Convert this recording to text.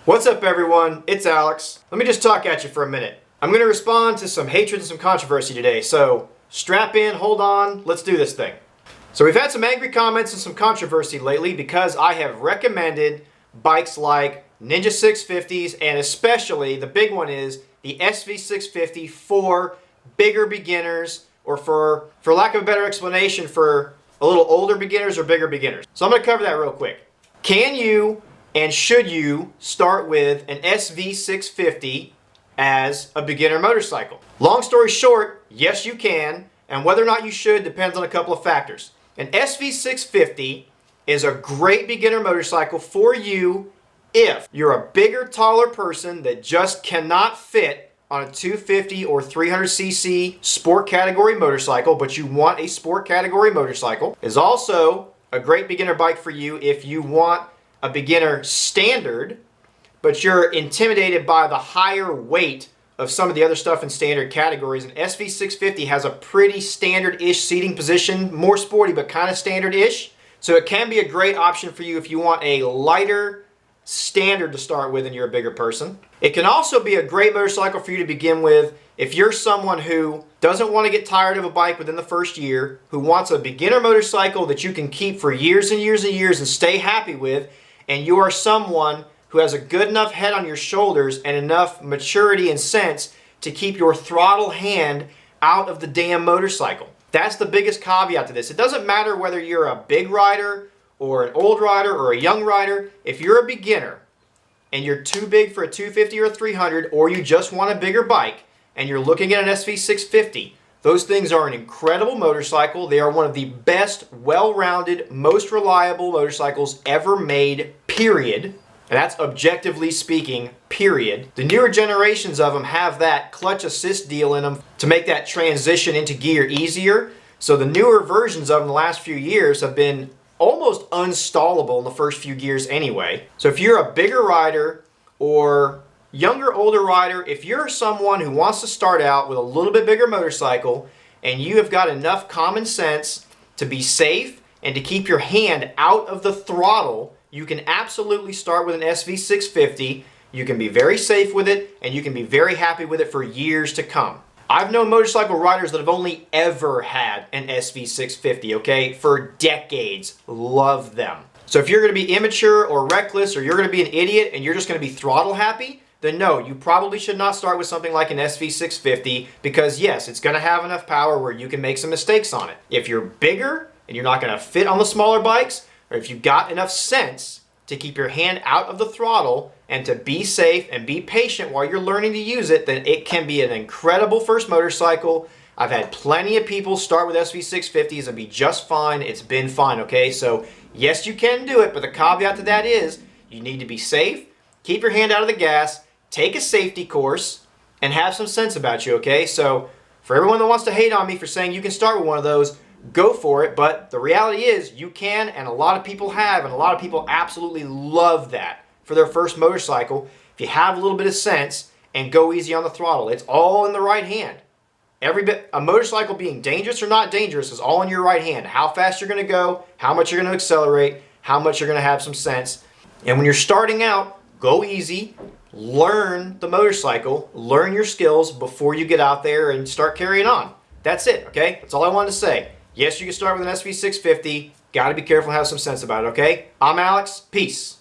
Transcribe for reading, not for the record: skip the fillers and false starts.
What's up everyone, it's Alex. Let me just talk at you for a minute. I'm going to respond to some hatred and some controversy today, so strap in, hold on, let's do this thing. So we've had some angry comments and some controversy lately because I have recommended bikes like Ninja 650s, and especially the big one is the SV650 for bigger beginners, or for lack of a better explanation, for a little older beginners or bigger beginners. So I'm going to cover that real quick. Can you and should you start with an SV650 as a beginner motorcycle? Long story short, yes you can, and whether or not you should depends on a couple of factors. An SV650 is a great beginner motorcycle for you if you're a bigger, taller person that just cannot fit on a 250 or 300cc sport category motorcycle, but you want a sport category motorcycle. Is also a great beginner bike for you if you want a beginner standard, but you're intimidated by the higher weight of some of the other stuff in standard categories. And SV650 has a pretty standard-ish seating position, more sporty but kind of standard-ish. So it can be a great option for you if you want a lighter standard to start with and you're a bigger person. It can also be a great motorcycle for you to begin with if you're someone who doesn't want to get tired of a bike within the first year, who wants a beginner motorcycle that you can keep for years and years and years and stay happy with, and you are someone who has a good enough head on your shoulders and enough maturity and sense to keep your throttle hand out of the damn motorcycle. That's the biggest caveat to this. It doesn't matter whether you're a big rider or an old rider or a young rider. If you're a beginner and you're too big for a 250 or a 300, or you just want a bigger bike and you're looking at an SV650, those things are an incredible motorcycle. They are one of the best, well-rounded, most reliable motorcycles ever made, period. And that's objectively speaking, period. The newer generations of them have that clutch assist deal in them to make that transition into gear easier. So the newer versions of them the last few years have been almost unstallable in the first few gears anyway. So if you're a bigger rider or younger, older rider, if you're someone who wants to start out with a little bit bigger motorcycle and you have got enough common sense to be safe and to keep your hand out of the throttle, you can absolutely start with an SV650. You can be very safe with it and you can be very happy with it for years to come. I've known motorcycle riders that have only ever had an SV650, okay, for decades. Love them. So if you're going to be immature or reckless, or you're going to be an idiot and you're just going to be throttle happy, then no, you probably should not start with something like an SV650, because yes, it's going to have enough power where you can make some mistakes on it. If you're bigger and you're not going to fit on the smaller bikes, or if you've got enough sense to keep your hand out of the throttle and to be safe and be patient while you're learning to use it, then it can be an incredible first motorcycle. I've had plenty of people start with SV650s and be just fine. It's been fine, okay? So yes, you can do it, but the caveat to that is you need to be safe, keep your hand out of the gas, take a safety course, and have some sense about you, okay? So for everyone that wants to hate on me for saying you can start with one of those, go for it, but the reality is you can, and a lot of people have, and a lot of people absolutely love that for their first motorcycle. If you have a little bit of sense and go easy on the throttle, it's all in the right hand. Every bit, a motorcycle being dangerous or not dangerous is all in your right hand. How fast you're going to go, how much you're going to accelerate, how much you're going to have some sense. And when you're starting out, go easy, learn the motorcycle, learn your skills before you get out there and start carrying on. That's it, okay? That's all I wanted to say. Yes, you can start with an SV650. Got to be careful and have some sense about it, okay? I'm Alex. Peace.